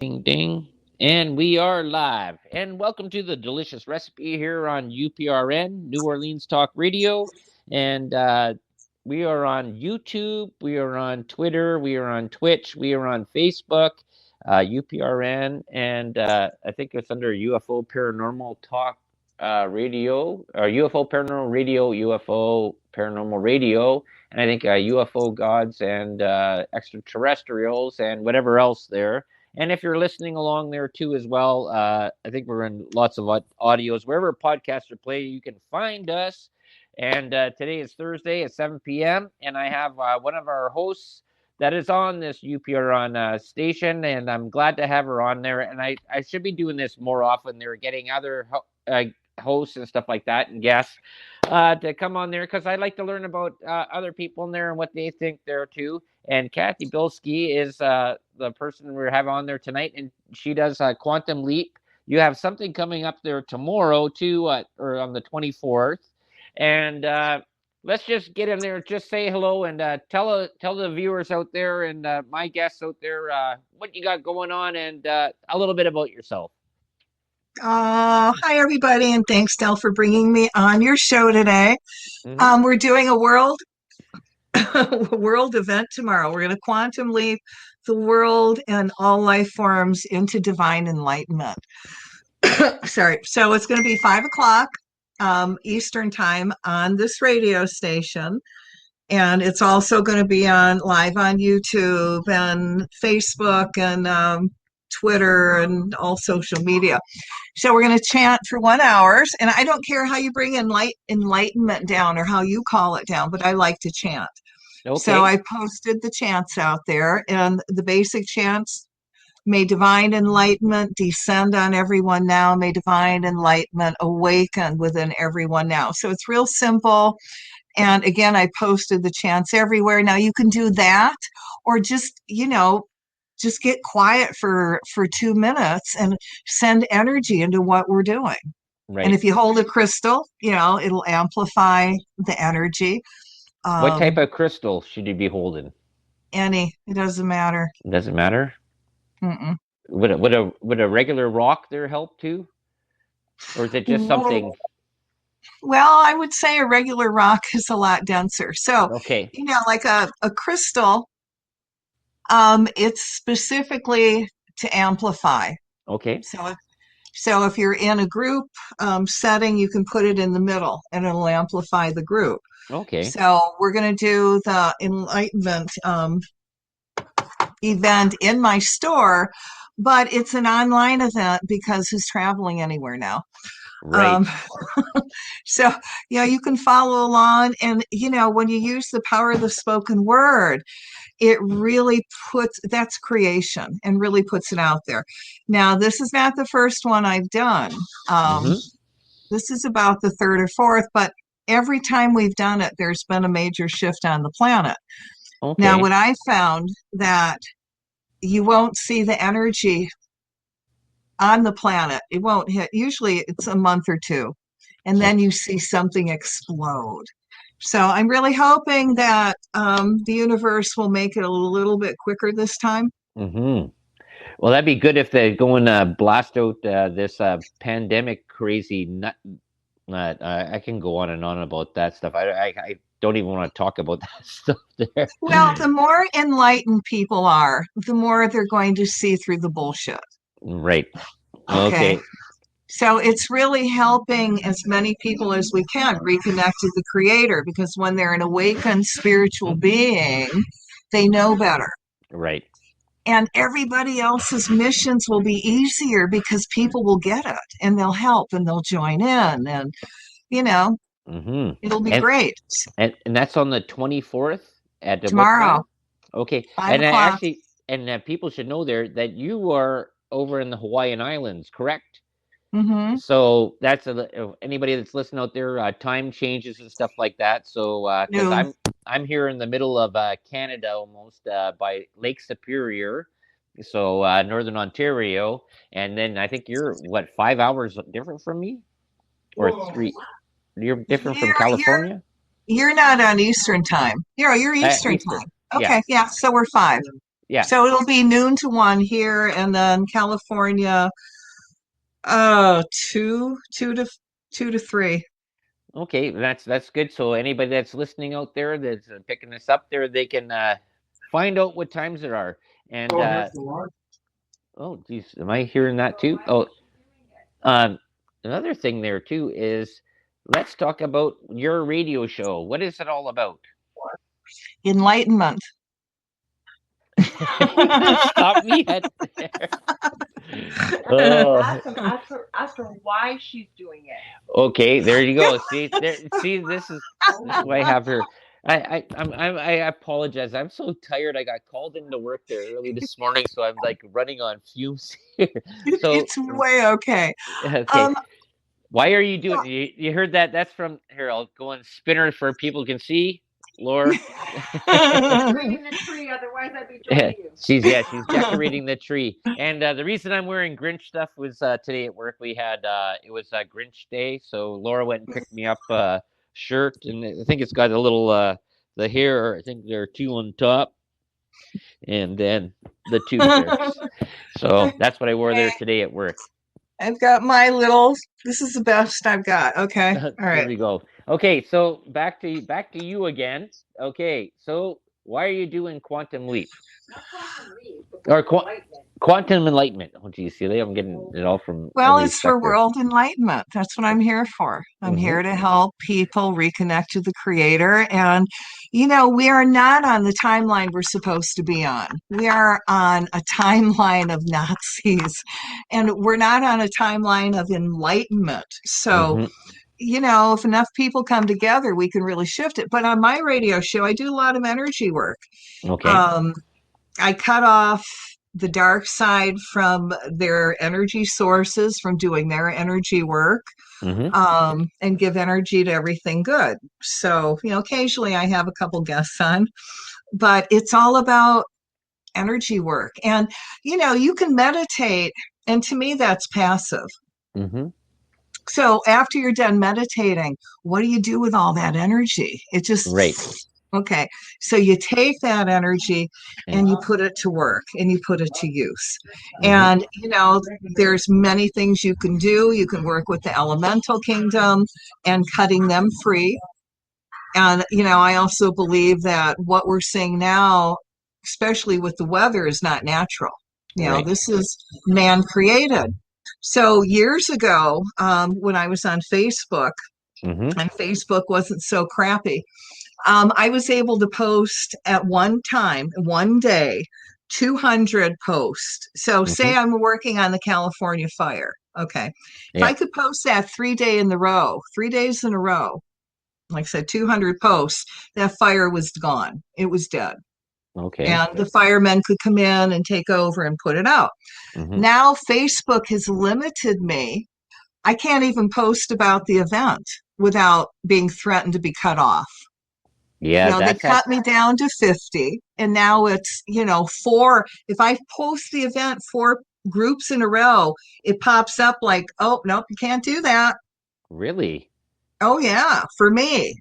Ding ding. And we are live. And welcome to the delicious recipe here on UPRN, New Orleans Talk Radio. And we are on YouTube, we are on Twitter, we are on Twitch, we are on Facebook, UPRN, and I think it's under UFO Paranormal Talk Radio, or UFO Paranormal Radio, UFO Paranormal Radio, and I think UFO Gods and Extraterrestrials and whatever else there. And if you're listening along there too as well, I think we're in lots of audios. Wherever podcasts are played, you can find us. And today is Thursday at 7 p.m. And I have one of our hosts that is on this UPR station. And I'm glad to have her on there. And I should be doing this more often. They're getting other hosts and stuff like that and guests to come on there because I like to learn about other people in there and what they think there too. And Cathy Bilsky is the person we have on there tonight, and she does Quantum Leap. You have something coming up there tomorrow too, or on the 24th. And let's just get in there, just say hello, and tell the viewers out there and my guests out there what you got going on, and a little bit about yourself. Hi everybody, and thanks, Del, for bringing me on your show today. Mm-hmm. We're doing a world event tomorrow. We're going to quantum leap the world and all life forms into divine enlightenment. Sorry. So it's going to be 5:00 Eastern time on this radio station. And it's also going to be live on YouTube and Facebook and Twitter and all social media. So we're going to chant for 1 hour. And I don't care how you bring enlightenment down or how you call it down, but I like to chant. Okay. So I posted the chants out there, and the basic chants: may divine enlightenment descend on everyone now. May divine enlightenment awaken within everyone now. So it's real simple. And again, I posted the chants everywhere. Now you can do that, or just get quiet for 2 minutes and send energy into what we're doing. Right. And if you hold a crystal, it'll amplify the energy. What type of crystal should you be holding? Any. It doesn't matter. It doesn't matter? Mm-mm. Would a regular rock there help too? Or is it just something? Well, I would say a regular rock is a lot denser. So, okay. Like a crystal, it's specifically to amplify. Okay. So if you're in a group setting, you can put it in the middle and it'll amplify the group. Okay. So we're going to do the enlightenment event in my store, but it's an online event because who's traveling anywhere now? Right. So, you can follow along. And, when you use the power of the spoken word, it really that's creation and really puts it out there. Now, this is not the first one I've done. This is about the third or fourth, but every time we've done it, there's been a major shift on the planet. Okay. Now, what I found that you won't see the energy on the planet. It won't hit. Usually it's a month or two, and then you see something explode. So I'm really hoping that the universe will make it a little bit quicker this time. Mm-hmm. Well, that'd be good if they go and blast out this pandemic crazy nut. I can go on and on about that stuff. I don't even want to talk about that stuff there. Well, the more enlightened people are, the more they're going to see through the bullshit. Right. Okay. So it's really helping as many people as we can reconnect to the Creator, because when they're an awakened spiritual being, they know better. Right. And everybody else's missions will be easier because people will get it and they'll help and they'll join in, and it'll be great. And that's on the 24th at the tomorrow. Okay. 5 and people should know there that you are over in the Hawaiian Islands, correct? Mm-hmm. So that's anybody that's listening out there, time changes and stuff like that. So because I'm here in the middle of Canada, almost by Lake Superior, so northern Ontario, and then I think you're 5 hours different from me, or 3. You're different from California. You're not on Eastern time. You're Eastern time. Okay, yeah. So we're 5. Yeah. So it'll be noon to 1 here, and then California, two to three. Okay, that's good. So anybody that's listening out there that's picking this up there, they can find out what times there are. And oh, geez, am I hearing that too? Oh, um, another thing there too is let's talk about your radio show. What is it all about? Enlightenment. You just stopped me at there. Ask Oh, him. Ask her why she's doing it. okay, there you go. See there. See, this is why I have her. I apologize. I'm so tired. I got called into work there early this morning, so I'm like running on fumes here. So It's way okay. okay, Um, why are you doing? You heard that? That's from here. I'll go on spinner for people can see. Laura. Decorating the tree, otherwise I'd be joining you. She's decorating the tree, and the reason I'm wearing Grinch stuff was today at work we had it was Grinch Day, so Laura went and picked me up a shirt, and I think it's got a little the hair. I think there are two on top, and then the tooth there. So that's what I wore there today at work. I've got my little, this is the best I've got. Okay. All There right. we go. Okay, so back to you again. Okay, so why are you doing Quantum Leap? Not quantum leap, but Or quantum enlightenment. Oh, geez, see, I'm getting it all from Well, every it's for sector. world enlightenment. That's what I'm here for. I'm Mm-hmm. here to help people reconnect to the creator. And, we are not on the timeline we're supposed to be on. We are on a timeline of Nazis, and we're not on a timeline of enlightenment. So, Mm-hmm. if enough people come together, we can really shift it. But on my radio show, I do a lot of energy work. Okay. Um, I cut off the dark side from their energy sources, from doing their energy work, Mm-hmm. and give energy to everything good. So, occasionally I have a couple guests on, but it's all about energy work. And, you can meditate, and to me, that's passive. Mm-hmm. So after you're done meditating, what do you do with all that energy? It just, Right. okay. So you take that energy And and you put it to work and you put it to use. mm-hmm. And, there's many things you can do. You can work with the elemental kingdom and cutting them free. And, I also believe that what we're seeing now, especially with the weather, is not natural. Right. This is man created. So years ago, when I was on Facebook, Mm-hmm. and Facebook wasn't so crappy, I was able to post at one time, one day, 200 posts. So Mm-hmm. say I'm working on the California fire. Okay. If Yeah. I could post that 3 days in a row, like I said, 200 posts, that fire was gone. It was dead. Okay. And the firemen could come in and take over and put it out. Mm-hmm. Now Facebook has limited me. I can't even post about the event without being threatened to be cut off. Yeah, They that's cut me down to 50, and now it's, four. If I post the event 4 groups in a row, it pops up like, oh, nope, you can't do that. really Oh, yeah, for me.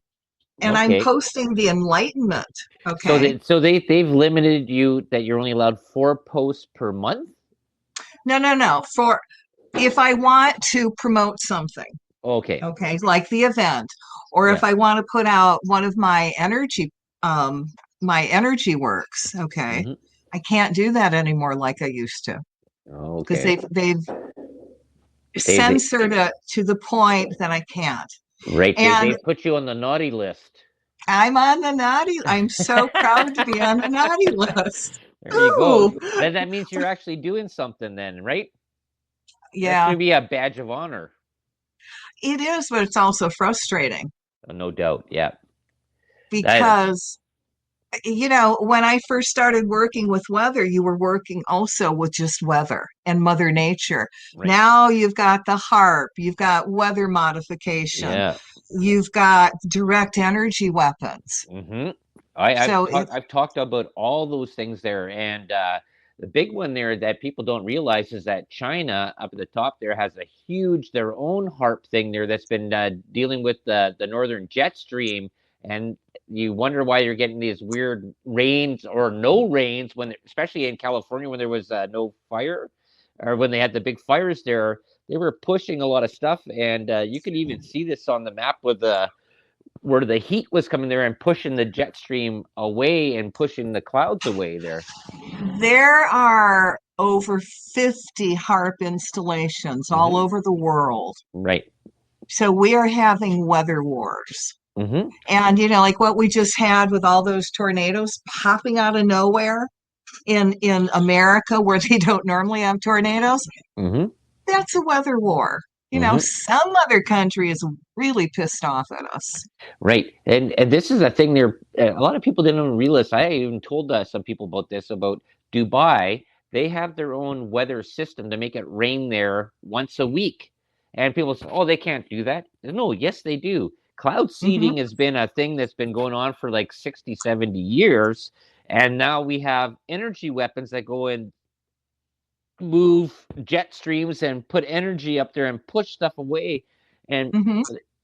And I'm okay. posting the enlightenment. So Okay. they've limited you that you're only allowed 4 posts per month. No. For if I want to promote something, Okay. okay, like the event, or Yeah. if I want to put out one of um, my energy works, okay, Mm-hmm. I can't do that anymore like I used to because Okay. they've They censored it to the point that I can't. right. And They've put you on the naughty list. I'm on the naughty. I'm so proud to be on the naughty list. There you go. Ooh, Then that means you're actually doing something then, right? That yeah, should be a badge of honor. it is, but it's also frustrating No doubt. Yeah. That because when I first started working with weather, you were working also with just weather and Mother Nature. right. Now you've got the harp, you've got weather modification, Yeah. you've got direct energy weapons. Mm-hmm. I've So talked I've talked about all those things there, and the big one there that people don't realize is that China up at the top there has a huge their own harp thing there that's been dealing with the northern jet stream, and you wonder why you're getting these weird rains or no rains when, especially in California, when there was no fire, or when they had the big fires there. They were pushing a lot of stuff, and you could even see this on the map with the where the heat was coming there and pushing the jet stream away and pushing the clouds away there. There are over 50 HARP installations all over the world. Right. So we are having weather wars. Mm-hmm. And, like what we just had with all those tornadoes popping out of nowhere in America where they don't normally have tornadoes, that's a weather war. Some other country is really pissed off at us. Right. And this is a thing there. A lot of people didn't even realize. I even told some people about this, about Dubai. They have their own weather system to make it rain there once a week. And people say, oh, they can't do that. No, yes, they do. Cloud seeding has been a thing that's been going on for like 60, 70 years. And now we have energy weapons that go and move jet streams and put energy up there and push stuff away. And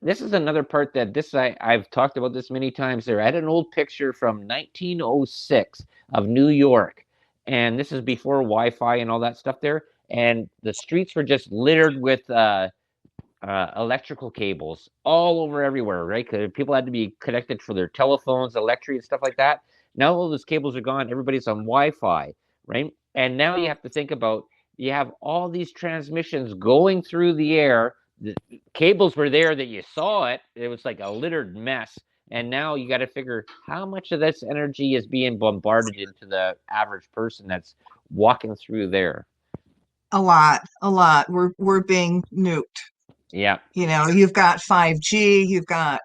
this is another part that I've talked about this many times. There, I had an old picture from 1906 of New York, and this is before Wi-Fi and all that stuff there. And the streets were just littered with electrical cables all over everywhere, right? Because people had to be connected for their telephones, electric, and stuff like that. Now all those cables are gone. Everybody's on Wi-Fi, right? And now you have to think about, you have all these transmissions going through the air. The cables were there that you saw it. It was like a littered mess. And now you got to figure how much of this energy is being bombarded into the average person that's walking through there. A lot. We're being nuked. Yeah. You've got 5G, you've got,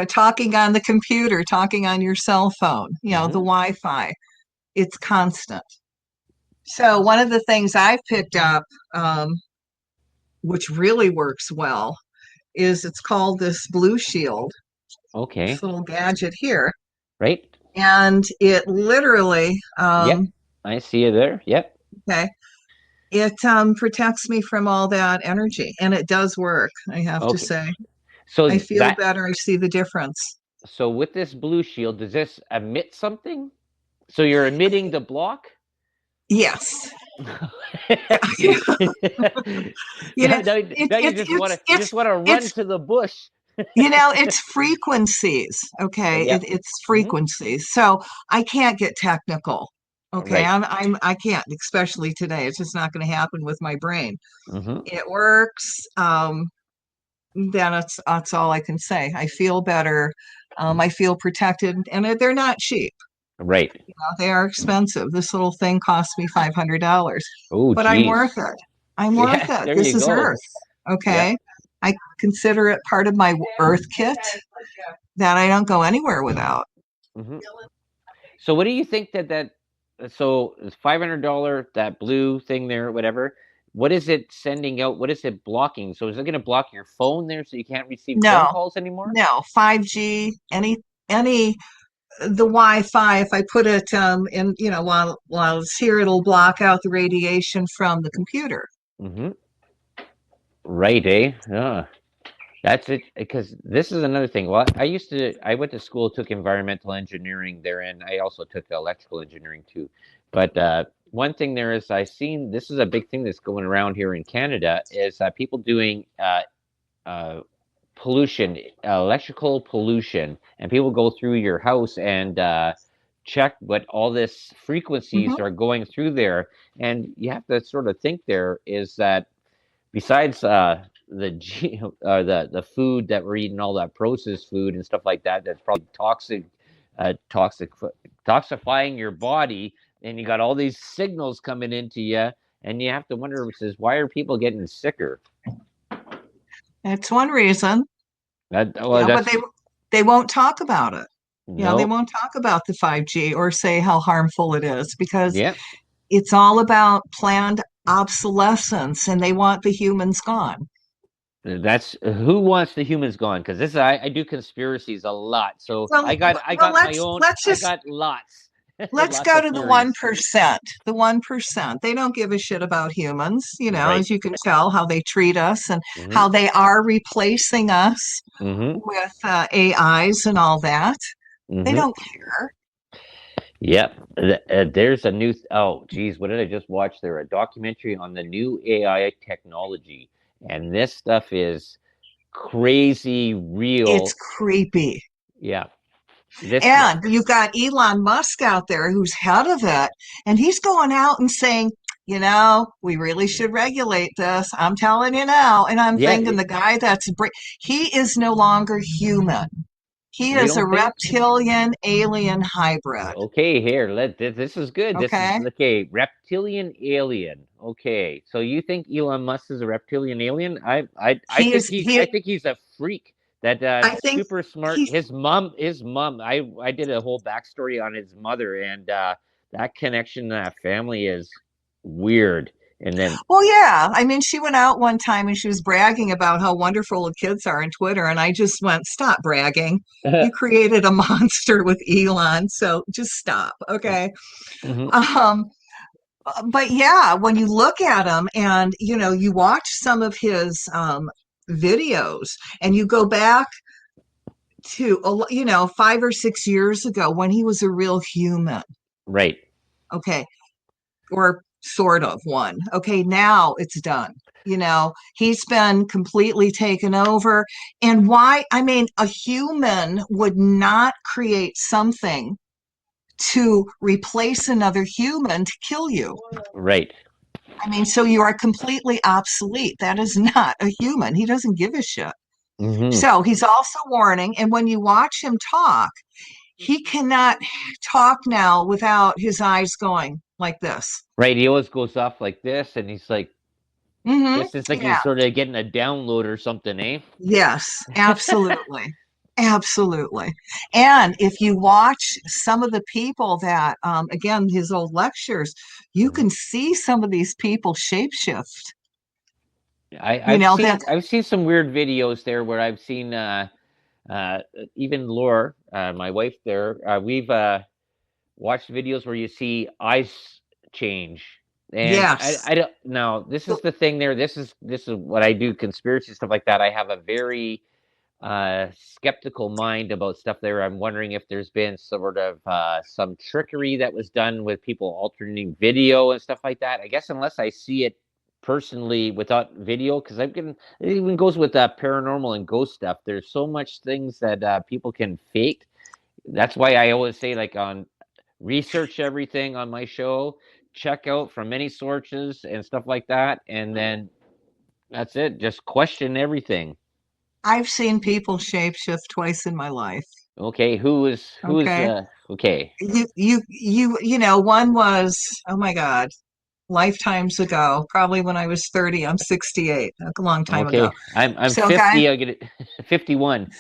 talking on the computer, talking on your cell phone, the Wi-Fi. It's constant. So one of the things I've picked up, which really works well, is it's called this Blue Shield. Okay. This little gadget here. Right. And it literally... yep. I see it there. Yep. Okay. It protects me from all that energy, and it does work, I have to say. So I feel better. I see the difference. So with this Blue Shield, does this emit something? So you're emitting the block? Yes. You just want to run to the bush. It's frequencies. Okay. Yep. It's frequencies. So I can't get technical. Okay. Right. I can't, especially today. It's just not going to happen with my brain. It works. Then that's all I can say. I feel better. I feel protected, and they're not cheap. Right. They are expensive. This little thing cost me $500. Oh, but I'm worth it. I'm worth it. This is Earth. Okay. Yeah. I consider it part of my Earth kit that I don't go anywhere without. So what do you think so it's $500, that blue thing there, whatever. What is it sending out? What is it blocking? So is it going to block your phone there so you can't receive phone calls anymore? No, 5G, the Wi-Fi, if I put it in, while it's here, it'll block out the radiation from the computer. Right, eh? That's it, because this is another thing. Well, I went to school, took environmental engineering there, and I also took electrical engineering too. But one thing there is, this is a big thing that's going around here in Canada, is people doing pollution, electrical pollution, and people go through your house and check what all this frequencies are going through there. And you have to sort of think there is that besides the food that we're eating, all that processed food and stuff like that, that's probably toxifying your body, and you got all these signals coming into you, and you have to wonder, why are people getting sicker? That's one reason. But they won't talk about it. They won't talk about the 5G or say how harmful it is, because it's all about planned obsolescence, and they want the humans gone. That's who wants the humans gone? Because I do conspiracies a lot, so I got my own. I got lots. Let's Lots go of to the theories. 1%. The 1%. They don't give a shit about humans, Right. as you can tell how they treat us and Mm-hmm. how they are replacing us Mm-hmm. with AIs and all that. They Mm-hmm. don't care. Yep. There's a new. Oh, geez, what did I just watch? There a documentary on the new AI technology, and this stuff is crazy It's real. creepy. Yeah. This. And you've got Elon Musk out there who's head of it, and he's going out and saying, we really should regulate this. I'm telling you now. And I'm Yeah. thinking the guy he is no longer human. He You is a don't think? reptilian alien hybrid. Okay, here. This is good. This is Okay. okay. Reptilian alien. Okay, so you think Elon Musk is a reptilian alien? I He think is, he's he, I think he's a freak. That I think super smart. he's, His mom. I did a whole backstory on his mother, and that connection to that family is weird. And then well, yeah. I mean, she went out one time and she was bragging about how wonderful the kids are on Twitter. And I just went, stop bragging. You created a monster with Elon. So just stop. Okay. Mhm. Um, but yeah, when you look at him and you watch some of his videos and you go back to 5 or 6 years ago when he was a real human, Right. okay, or sort of one. Okay, now it's done. He's been completely taken over. And why? I mean, a human would not create something to replace another human to kill you. Right. I mean, so you are completely obsolete. That is not a human. He doesn't give a shit. Hmm. So he's also warning. And when you watch him talk, he cannot talk now without his eyes going like this. Right. He always goes off like this, and he's like, this is like Yeah. he's sort of getting a download or something, eh? Yes, absolutely. Absolutely. And if you watch some of the people that, again, his old lectures, you Mhm. can see some of these people shapeshift. I've That, seen some weird videos there where I've seen uh, even Laura, my wife there, we've watched videos where you see eyes change. And yes. I don't now this is the thing there. This is what I do, conspiracy stuff like that. I have a very skeptical mind about stuff there. I'm wondering if there's been sort of some trickery that was done with people alternating video and stuff like that. I guess unless I see it personally without video, because I've been it even goes with paranormal and ghost stuff. There's so much things that people can fake. That's why I always say, like, on research everything on my show, check out from many sources and stuff like that, and then that's it. Just question everything. I've seen people shapeshift twice in my life. Okay, who is Okay. okay. One was, oh my God, lifetimes ago, probably when I was 30. I'm 68, a long time ago. Okay. I'm So, a guy, 50, I get it. 51.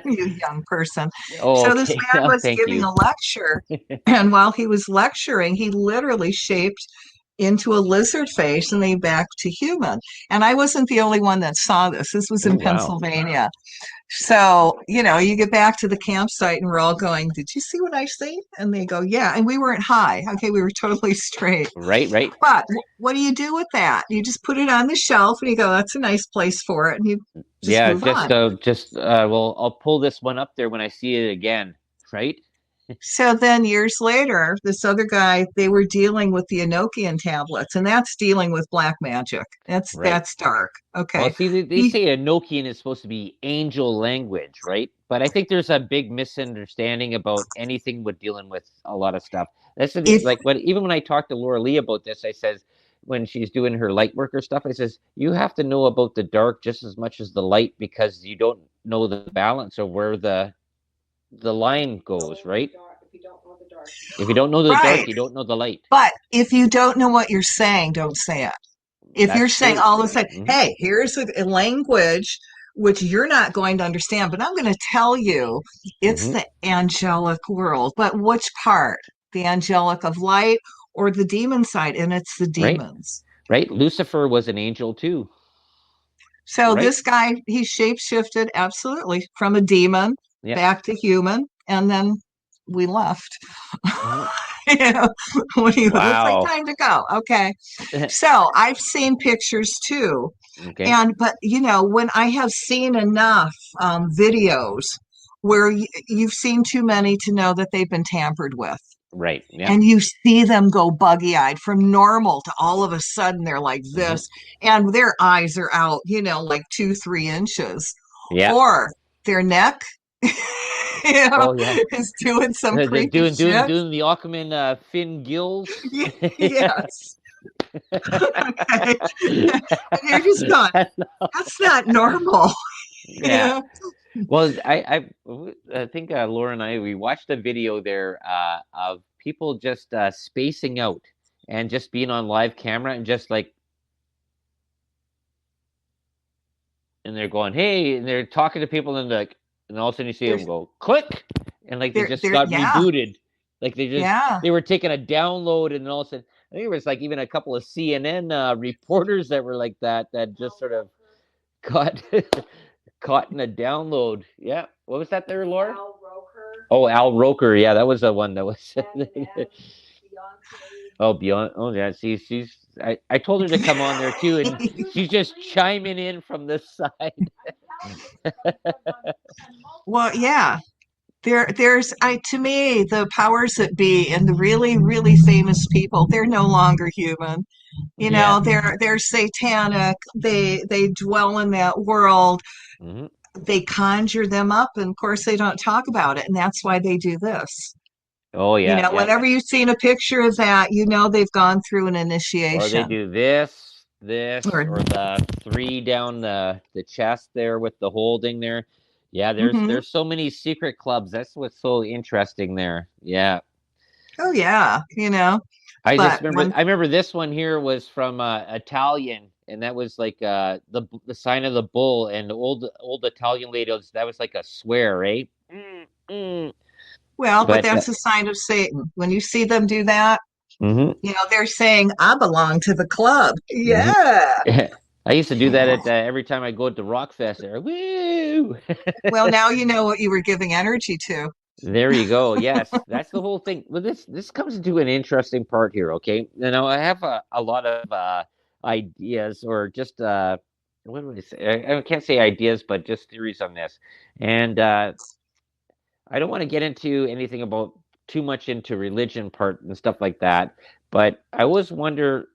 you young person. Oh, So, this okay. man Oh, was thank giving you. a lecture, and while he was lecturing, he literally shaped into a lizard face and then back to human. And I wasn't the only one that saw this. This was Oh, in wow. Pennsylvania. So, you get back to the campsite and we're all going, did you see what I see? And they go, yeah. And we weren't high. Okay. We were totally straight. Right, right. But what do you do with that? You just put it on the shelf and you go, that's a nice place for it. And you just Yeah, move on. well, I'll pull this one up there when I see it again, right? So then years later, this other guy, they were dealing with the Enochian tablets, and that's dealing with black magic. That's Right. that's dark. Well, Okay. see, they He say Enochian is supposed to be angel language, right? But I think there's a big misunderstanding about anything with dealing with a lot of stuff. That's if like what even when I talked to Laura Lee about this, I says when she's doing her light worker stuff, I says you have to know about the dark just as much as the light because you don't know the balance of where the line goes, right? If you don't know the dark, right. you don't know the light. But if you don't know what you're saying, don't say it. If you're That's saying true. all of a sudden, Hmm. hey, here's a language which you're not going to understand, but I'm going to tell you it's Hmm. the angelic world. But which part? The angelic of light or the demon side? And it's the Right, demons. right. Lucifer was an angel too, So right? this guy, he shapeshifted absolutely from a demon Yeah. back to human and then we left. Mhm. You know, looks like Wow. time to go. Okay. So I've seen pictures too. Okay. But when I have seen enough videos where you've seen too many to know that they've been tampered with, Right. Yep. and you see them go buggy-eyed from normal to all of a sudden they're like Hmm. this, and their eyes are out, like 2, 3 inches, Yeah. or their neck, Oh yeah. is doing some They're creepy doing doing shit. doing the Aquaman fin gills. Yeah. Yes. Okay. And you're just going, that's not normal. Yeah. Yeah. Well, I think Laura and we watched a video there of people just spacing out and just being on live camera and just like, and they're going, hey, and they're talking to people and like, and all of a sudden you see them There's go click, and like they just there got yeah, rebooted, like yeah. they were taking a download, and all of a sudden I think it was like even a couple of CNN reporters that were like that just sort of caught caught in a download. Yeah, what was that there, Laura? Al Roker Oh, Al Roker. Yeah, that was the one that was. and Beyonce. Oh, beyond. Oh, yeah. See, I told her to come on there too, and she's just chiming in from this side. Well, yeah. There's I to me, the powers that be and the really, really famous people, they're no longer human. Yeah. They're satanic. They dwell in that world. Hmm. They conjure them up, and of course they don't talk about it, and that's why they do this. Oh, yeah, yeah. Whenever you've seen a picture of that, they've gone through an Or they initiation. do this, Or or the three down the chest there with the holding there. Yeah, hmm there's so many secret clubs. That's what's so interesting there. Yeah. Oh yeah, I just but remember. when I remember this one here was from Italian, and that was like the sign of the bull, and the old Italian lady. That was like a swear, right? Mm, mm. but But that's a sign of Satan. When you see them do that, mhm, they're saying, I belong to the club. mhm. Yeah. I used to do that Yeah. at every time I go to Rockfest. There, woo! Well, now you know what you were giving energy to. There you go. Yes, that's the whole thing. Well, this comes into an interesting part here. Okay, I have a lot of ideas, or just what would I say? I can't say ideas, but just theories on this. And I don't want to get into anything about too much into religion part and stuff like that. But I always wonder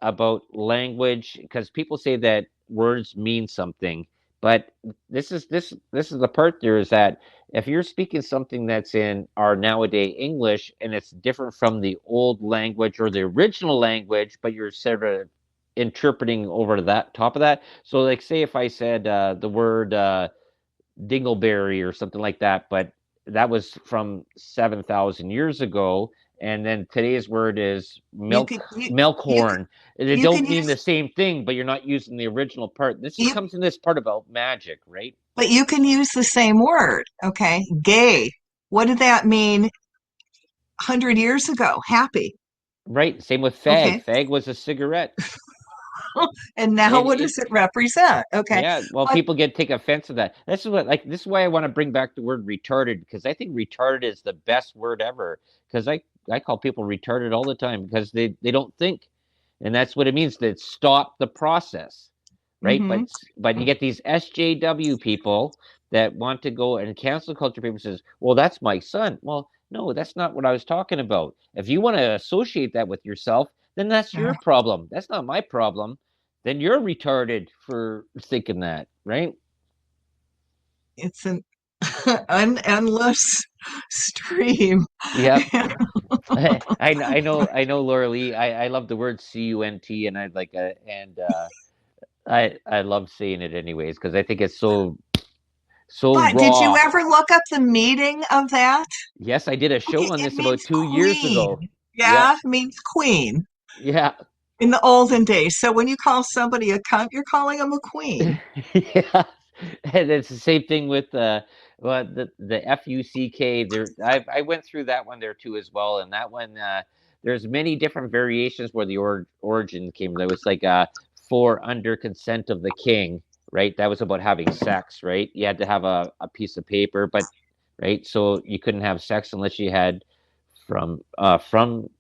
about language, because people say that words mean something. But this is the part there, is that if you're speaking something that's in our nowadays English and it's different from the old language or the original language, but you're sort of interpreting over that top of that. So, like, say if I said the word dingleberry or something like that, but that was from 7,000 years ago. And then today's word is You could you could milkhorn. They you can don't mean use the same thing, but you're not using the original part. This you comes in this part about magic, right? but you can use the same word. Okay. Gay. What did that mean 100 years ago? Happy. Right. Same with fag. Okay. Fag was a cigarette. And now And what does it represent? Okay. yeah, well, But people take offense to that. This is why I want to bring back the word retarded, because I think retarded is the best word ever. Because I call people retarded all the time because they don't think, and that's what it means, to stop the process, right? hmm But you get these SJW people that want to go, and cancel culture people says, well, that's my son. Well, no, that's not what I was talking about. If you want to associate that with yourself, then that's your problem. That's not my problem. Then you're retarded for thinking that, right? it's an endless stream. Yep. I know, Laura Lee. I love the word cunt, and I'd like and I love saying it anyways, because I think it's so But did you raw. ever look up the meaning of that? Yes, I did a show Okay, on it this about means 2 years ago. queen. Yep. Yeah, it means queen Yeah. in the olden days. So when you call somebody a cunt, you're calling them a queen. Yeah. And it's the same thing with well, the FUCK. I went through that one there too as well, and that one there's many different variations where the origin came. There was like for under consent of the king, right? That was about having sex, right? You had to have a piece of paper, but right? So you couldn't have sex unless you had from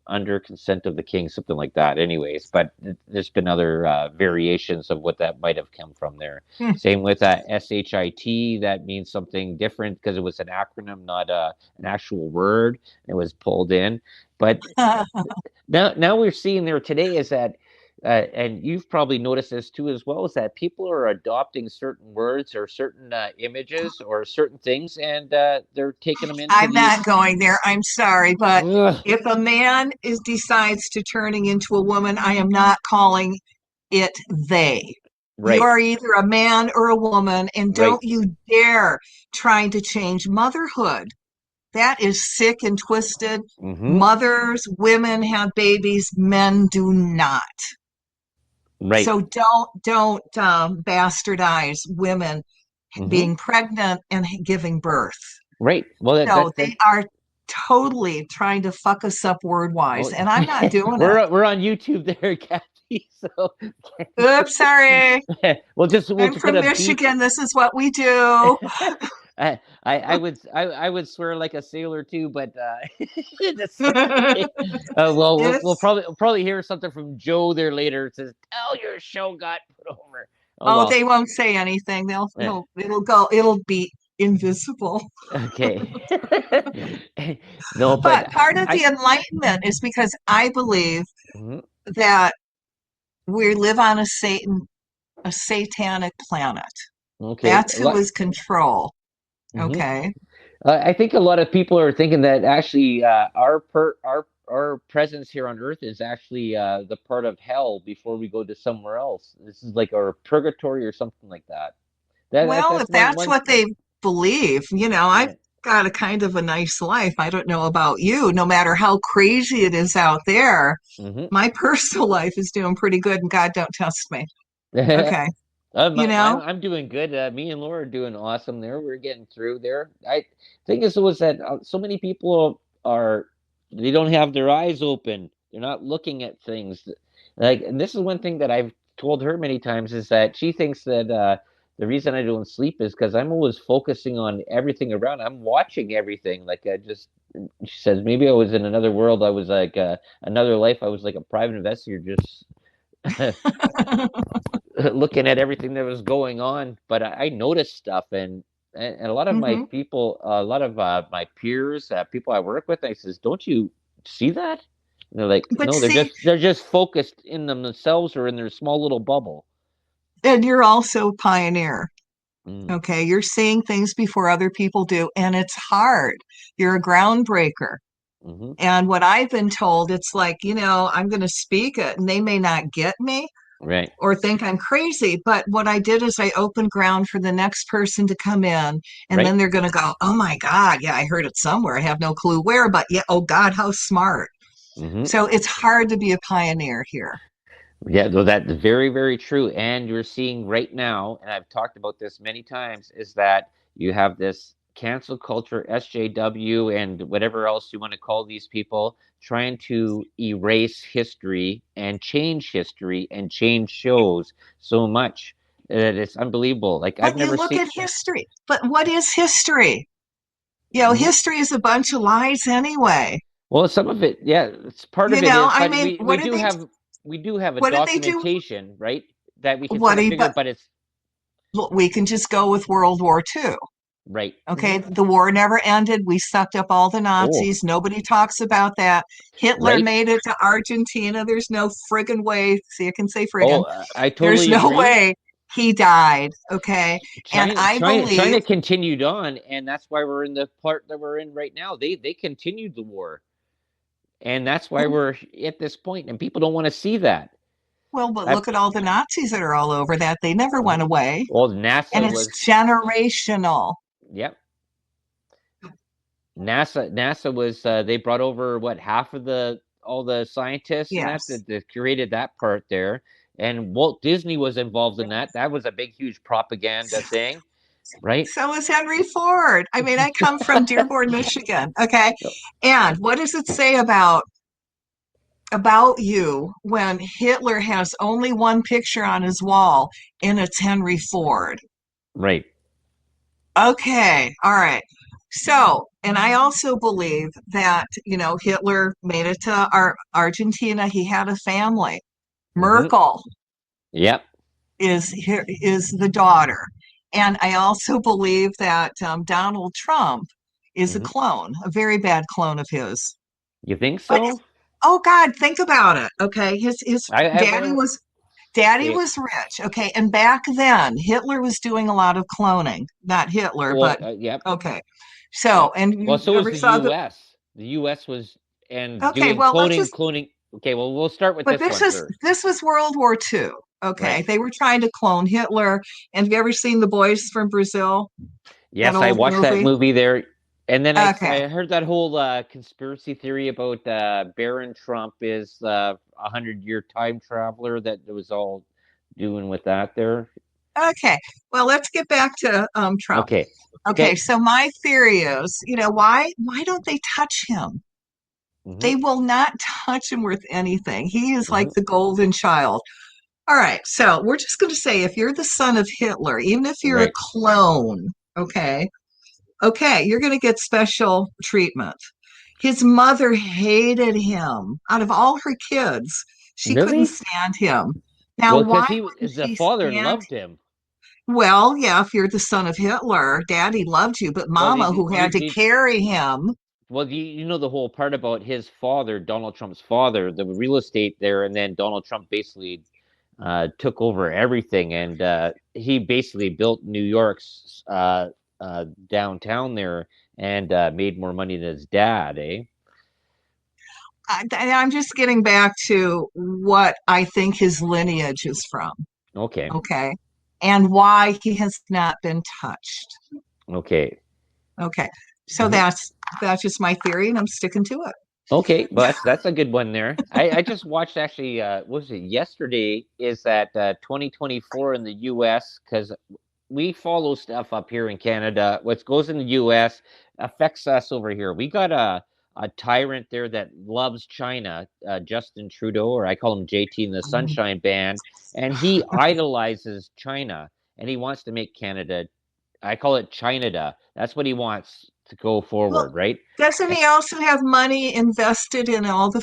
under consent of the king, something like that. Anyways, but there's been other variations of what that might have come from there. Hmm. Same with SHIT, that means something different because it was an acronym, not an actual word. It was pulled in, but now we're seeing there today is that. And you've probably noticed this too as well, is that people are adopting certain words or certain images or certain things, and they're taking them into I'm the. not going there. I'm sorry, but Ugh, if a man decides to turning into a woman, I am not calling it they. You right, are either a man or a woman, and right. don't you dare trying to change motherhood. That is sick and twisted. Hmm. Mothers, women have babies, men do not. Right. So don't bastardize women Hmm. being pregnant and giving birth. Right. Well, No, they are totally trying to fuck us up word wise, well, and I'm not doing it. we're on YouTube there, Kathy. So Oops, sorry. we'll I'm just put from a beep. Michigan. This is what we do. I would swear like a sailor too, but that's okay. Well, we'll It's probably hear something from Joe there later. It says, "Tell your show got put over." Oh oh, well. they won't say anything. Eh, It'll be invisible. okay. No, but But part of I. the enlightenment is because I believe Mhm. that we live on a satanic planet. Okay. That's who is control. Mhm. Okay. I think a lot of people are thinking that actually our presence here on Earth is actually the part of hell before we go to somewhere else. This is like our purgatory or something like that. Well, if That's one that's one. what they believe, I've Yeah. got a kind of a nice life. I don't know about you. No matter how crazy it is out there, Hmm. my personal life is doing pretty good, and God don't test me. Okay. I'm doing good. Me and Laura are doing awesome there. We're getting through there. I think is was that so many people are they don't have their eyes open. They're not looking at things. Like, and this is one thing that I've told her many times is that she thinks that the reason I don't sleep is because I'm always focusing on everything around. I'm watching everything. Like I just, she says maybe I was in another world. I was like another life. I was like a private investigator, just looking at everything that was going on. But I noticed stuff, and a lot of my hmm people, a lot of my peers, people I work with, I says, "Don't you see that?" And they're like, But "No, see, they're just focused in themselves or in their small little bubble." and you're also a pioneer. Mm, Okay. You're seeing things before other people do, and it's hard. You're a groundbreaker. mm-hmm. And what I've been told, it's like, I'm going to speak it, and they may not get me Right, or think I'm crazy. But what I did is I opened ground for the next person to come in, and right. then they're going to go, oh my God, yeah, I heard it somewhere. I have no clue where, but yeah, oh God, how smart. Mm-hmm. So it's hard to be a pioneer here. Yeah, though that's very, very true. And you're seeing right now, and I've talked about this many times, is that you have this cancel culture, SJW, and whatever else you want to call these people, trying to erase history and change shows so much that it's unbelievable. Like I've But you never look seen. at history. But what is history? Mhm. History is a bunch of lies anyway. Well, some of it, yeah, it's part of it is, I but mean, we do have a what did they do? documentation, right? That we can What sort do of you, figure, but but it's we can just go with World War II. right. Okay, Hmm. the war never ended. We sucked up all the Oh, Nazis. Nobody talks about that. Hitler right. made it to Argentina. There's no friggin' way. See, I can say friggin'. Oh, I There's totally no agree. way he died. Okay, and I China believe, continued on, and that's why we're in the part that we're in right now. They continued the war, and that's why we're at this point, and people don't want to see that. well, but I, look at all the Nazis that are all over that. They never went mhm. away, Well, and NASA it's was, generational. yep. NASA was they brought over what half of the all the scientists and Yes. that created that part there, and Walt Disney was involved in that. That was a big, huge propaganda thing, right? So is Henry Ford. I mean, I come from Dearborn, Michigan. Okay. And what does it say about you when Hitler has only one picture on his wall and it's Henry Ford? Right. Okay. All right. So, and I also believe that, Hitler made it to Argentina. He had a family. Hmm. Merkel Yep. is the daughter. And I also believe that Donald Trump is a Hmm. clone, a very bad clone of his. You think But so? oh God, think about it. Okay, his I daddy well, was daddy okay. was rich. Okay, and back then Hitler was doing a lot of cloning. Not Hitler, Well, but yep, okay. So, yep. and Well, you so was ever the saw the U.S. The U.S. was and okay, doing well, let's cloning, just cloning. Okay, well, we'll start with but this this one is first, this was World War II. Okay, right? they were trying to clone Hitler. And have you ever seen The Boys from Brazil? That Yes, I old watched that movie? movie there, and then Okay. I heard that whole conspiracy theory about Barron Trump is 100-year time traveler that it was all doing with that there. Okay. Well, let's get back to Trump. Okay, Okay, okay. so my theory is, why don't they touch him? Hmm. They will not touch him with anything. He is like Hmm. the golden child. All right, so we're just going to say if you're the son of Hitler, even if you're a Right. clone, okay, you're going to get special treatment. His mother hated him. Out of all her kids, she couldn't Really? stand him. Now, Well, why because wouldn't the she father stand? loved him. Well, yeah, if you're the son of Hitler, daddy loved you, but Well, mama, who had to carry him, you know the whole part about his father, Donald Trump's father, the real estate there, and then Donald Trump basically took over everything, and he basically built New York's downtown there, and made more money than his dad, eh? I'm just getting back to what I think his lineage is from, Okay, okay, and why he has not been touched. okay. Okay, so Hmm. that's just my theory, and I'm sticking to it. Okay, well that's a good one there. I just watched actually what was it yesterday is that 2024 in the US because we follow stuff up here in Canada. What goes in the US affects us over here. We got a tyrant there that loves China, Justin Trudeau, or I call him JT in the Sunshine Band, and he idolizes China and he wants to make Canada, I call it China. That's what he wants to go Well, forward, right? doesn't he also have money invested in all the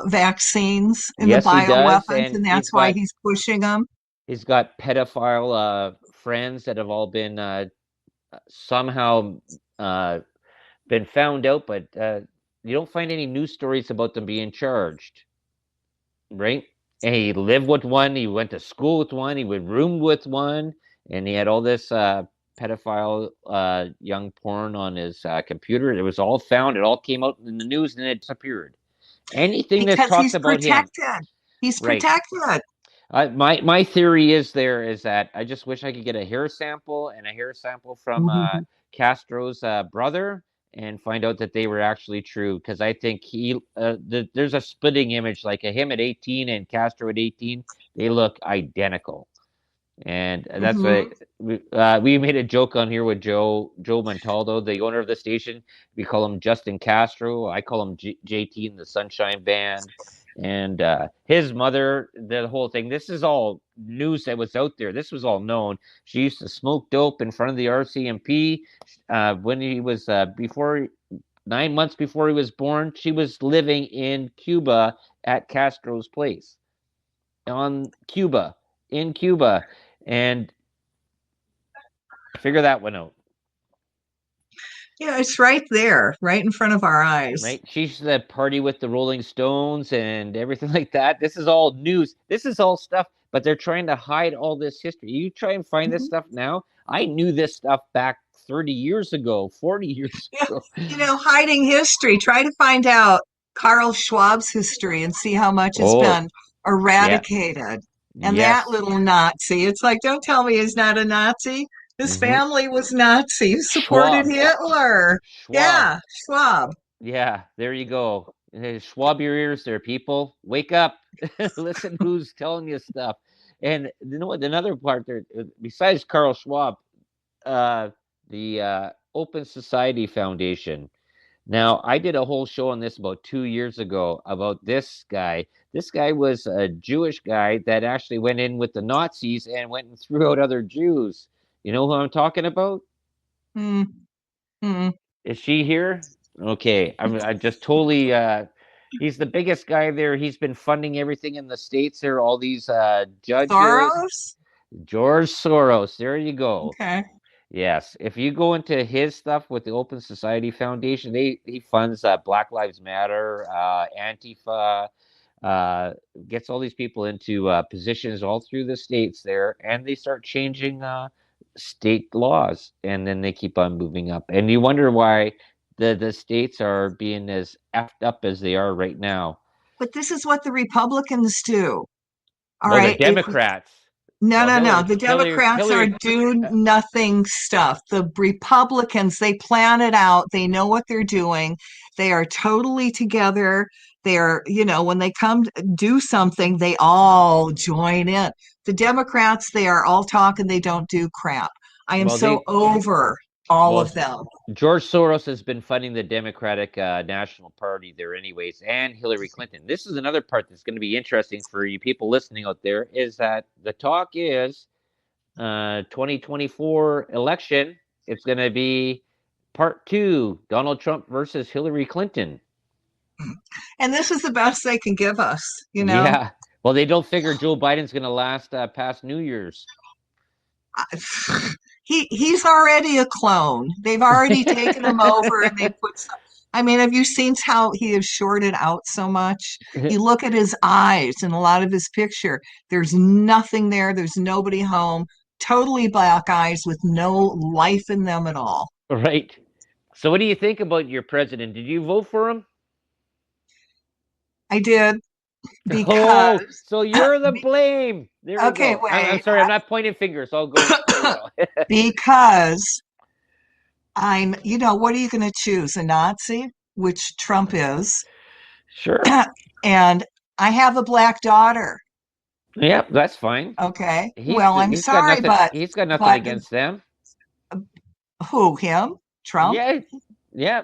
vaccines and the Yes, he does, bioweapons, and and that's why he's pushing them? he's got pedophile friends that have all been somehow uh, been found out, but you don't find any news stories about them being charged, right? And he lived with one, he went to school with one, he would room with one, and he had all this pedophile young porn on his computer. It was all found, it all came out in the news, and it disappeared. Anything that Because talks he's about him, protected. He's right? protected. My theory is there is that I just wish I could get a hair sample and a hair sample from Mhm. Castro's brother and find out that they were actually true because I think there's a splitting image like a him at 18 and Castro at 18, they look identical, and that's Mhm. what we made a joke on here with Joe Montaldo, the owner of the station. We call him Justin Castro. I call him JT in the Sunshine Band. And his mother, the whole thing. This is all news that was out there. This was all known. She used to smoke dope in front of the RCMP when he was before 9 months before he was born. She was living in Cuba at Castro's place on Cuba in Cuba, and figure that one out, Yeah, it's right there, right in front of our eyes. right? She used to party with the Rolling Stones and everything like that. This is all news. This is all stuff, but they're trying to hide all this history. You try and find this Mhm. stuff now. I knew this stuff back 30 years ago, 40 years Yeah, ago. hiding history. Try to find out Carl Schwab's history and see how much has Oh, been yeah. eradicated. And that Yes. little Nazi, it's like, don't tell me he's not a Nazi. His Hmm. family was Nazi who supported Schwab. Hitler. Schwab. Yeah, Schwab. Yeah, there you go. Schwab your ears there, people. Wake up. Listen who's telling you stuff. And you know what? Another part there, besides Carl Schwab, uh, the Open Society Foundation. Now, I did a whole show on this about 2 years ago about this guy. This guy was a Jewish guy that actually went in with the Nazis and went and threw out other Jews. You know who I'm talking about? Hmm. Hmm. Is she here? Okay, I just totally. He's the biggest guy there. He's been funding everything in the states. There, all these judges. Soros? George Soros. There you go. Okay. Yes, if you go into his stuff with the Open Society Foundation, he funds Black Lives Matter, Antifa, uh, gets all these people into positions all through the states there, and they start changing state laws, and then they keep on moving up. And you wonder why the states are being as effed up as they are right now. But this is what the Republicans do. All No, the right. Democrats. No, Well, no, no. The Democrats are Hillary. do nothing stuff. The Republicans, they plan it out. They know what they're doing. They are totally together. They're, when they come to do something, they all join in. The Democrats, they are all talk and they don't do crap. I am Well, so they over all well of them. George Soros has been funding the Democratic National Party there, anyways, and Hillary Clinton. This is another part that's going to be interesting for you people listening out there. Is that the talk is 2024 election? It's going to be part two: Donald Trump versus Hillary Clinton. And this is the best they can give us, Yeah. Well, they don't figure Joe Biden's going to last past New Year's. He's already a clone. They've already taken him over and they put some, I mean, have you seen how he is shorted out so much? You look at his eyes in a lot of his picture. There's nothing there. There's nobody home. Totally black eyes with no life in them at all. Right. So, what do you think about your president? Did you vote for him? I did Oh, because so you're the blame. There you okay, go. I'm wait. sorry. I'm not pointing fingers. I'll go. Because what are you going to choose? A Nazi, which Trump is. Sure. And I have a black daughter. Yeah, that's fine. Okay. Well, I'm sorry, He's got nothing but against them. who, him? Trump? Yeah, yeah.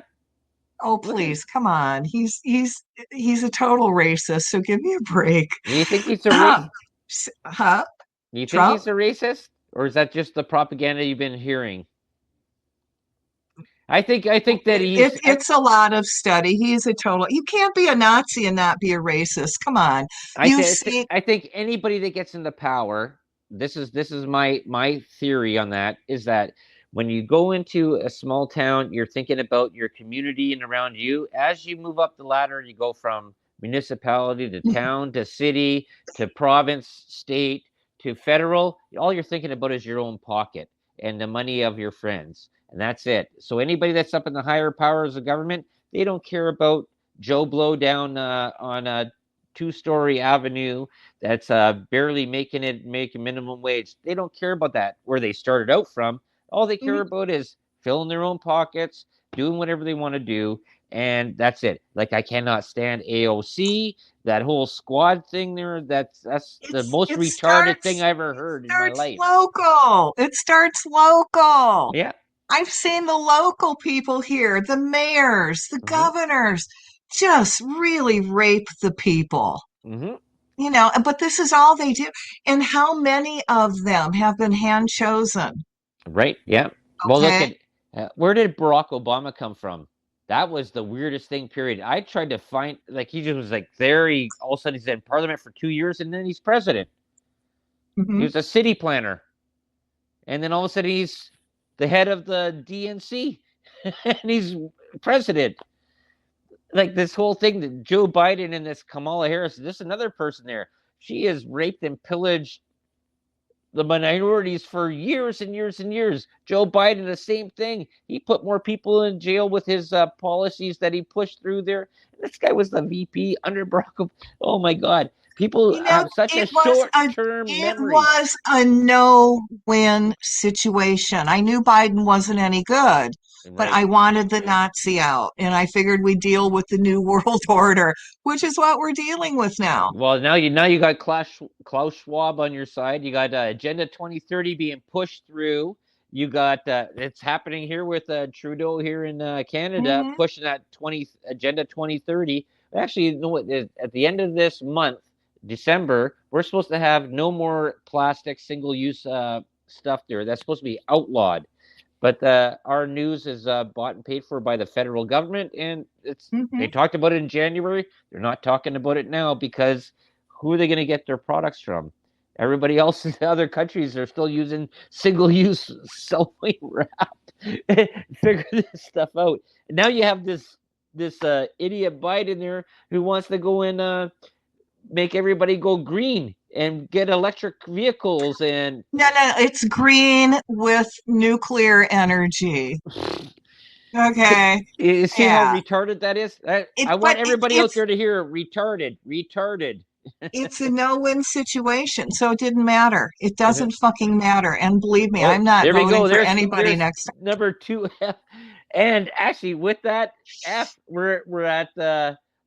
Oh, Look at. please, come on. He's a total racist, so give me a break. You think he's a Huh? You think Trump? he's a racist, or is that just the propaganda you've been hearing? I think that he's. It's a lot of study. He's a total. You can't be a Nazi and not be a racist. Come on. I think anybody that gets into power. This is my theory on that is that when you go into a small town, you're thinking about your community and around you. As you move up the ladder, you go from municipality to town to city to province, state to federal. All you're thinking about is your own pocket and the money of your friends, and that's it. So anybody that's up in the higher powers of government, they don't care about Joe Blow down on a two-story avenue that's barely making minimum wage. They don't care about that where they started out from. All they care about is filling their own pockets, doing whatever they want to do, and that's it. Like I cannot stand AOC, that whole squad thing there. That's the most retarded thing I ever heard in my life. It starts local. Yeah. I've seen the local people here, the mayors, the governors, just really rape the people. But this is all they do. And how many of them have been hand chosen? Right. Yeah. Well, look at where did Barack Obama come from? That was the weirdest thing. Period. I tried to find he just was there. He all of a sudden he's in Parliament for 2 years and then he's president. He was a city planner, and then all of a sudden he's the head of the DNC, and he's president. Like this whole thing that Joe Biden and this Kamala Harris, this another person there. She has raped and pillaged the minorities for years and years and years. Joe Biden, the same thing. He put more people in jail with his policies that he pushed through there. This guy was the VP under Barack Obama. Oh my God. People have such a short-term memory. It was a no-win situation. I knew Biden wasn't any good, but I wanted the Nazi out, and I figured we'd deal with the New World Order, which is what we're dealing with now. Well, now you got Klaus Schwab on your side. You got Agenda 2030 being pushed through. You got it's happening here with Trudeau here in Canada, pushing that Agenda 2030. Actually, you know what? At the end of this month, December, we're supposed to have no more plastic single-use stuff there. That's supposed to be outlawed. But our news is bought and paid for by the federal government, and they Mhm. talked about it in January. They're not talking about it now because who are they going to get their products from? Everybody else in other countries are still using single-use cellophane wrap. Figure this stuff out. Now you have this idiot Biden there who wants to go and make everybody go green and get electric vehicles and No, no, it's green with nuclear energy. Okay. you see how Yeah. retarded that is? It, I but want everybody out it's there to hear retarded, retarded. it's a no-win situation, so it didn't matter. It doesn't fucking matter. And believe me, Oh, I'm not there we voting go. for anybody There's next time. number 2F. And actually, with that F, we're at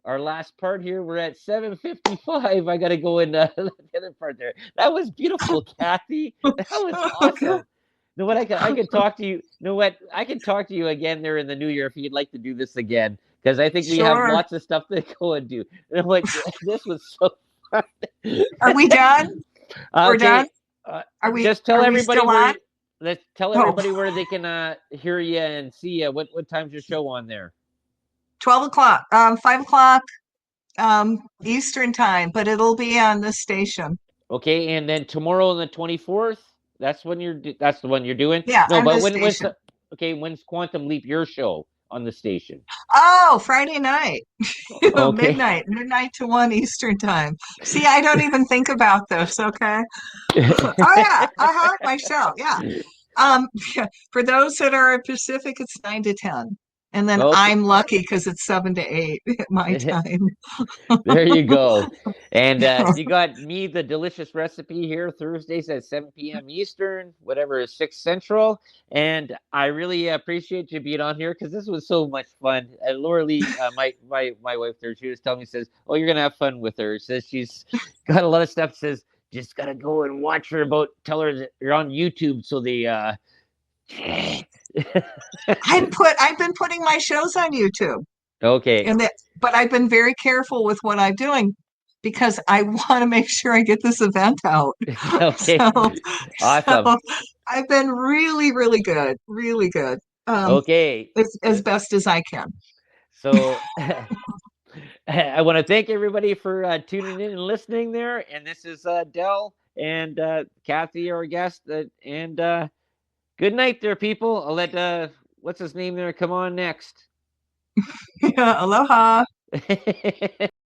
our last part here. We're at 7:55. I got to go in the other part there. That was beautiful, Kathy. That was awesome. You know what? I could talk to you. You know what? I can talk to you again there in the new year if you'd like to do this again because I think we have Sure. lots of stuff to go and do. You know what? This was so fun. Are we done? We're done? Okay, just tell Are we everybody still on? let's tell Oh, everybody where they can hear you and see you. What time's your show on there? 12 o'clock, 5 o'clock Eastern time, but it'll be on this station. Okay, and then tomorrow on the 24th, that's the one you're doing. Yeah, No, on but this station. when's Quantum Leap your show on the station? Oh, Friday night, Okay. midnight to 1 Eastern time. See, I don't even think about this, okay? Oh yeah, my show. Yeah. Um, for those that are Pacific, it's 9 to 10. And then Okay. I'm lucky because it's 7 to 8 at my time. There you go. And you got me, the delicious recipe here Thursdays at 7 p.m. Eastern, whatever is 6 Central. And I really appreciate you being on here because this was so much fun. And Laura Lee, my wife there, she was telling me, says, "Oh, you're gonna have fun with her." Says she's got a lot of stuff. Says just gotta go and watch her about. Tell her that you're on YouTube, so they. I've been putting my shows on YouTube. Okay. And that, but I've been very careful with what I'm doing because I want to make sure I get this event out. Okay. So, Awesome. so I've been really good, really good, Okay. as best as I can. So I want to thank everybody for tuning in and listening there. And this is Dell and Kathy, our guest. And good night there, people. I'll let, what's his name there, come on next. Yeah, aloha.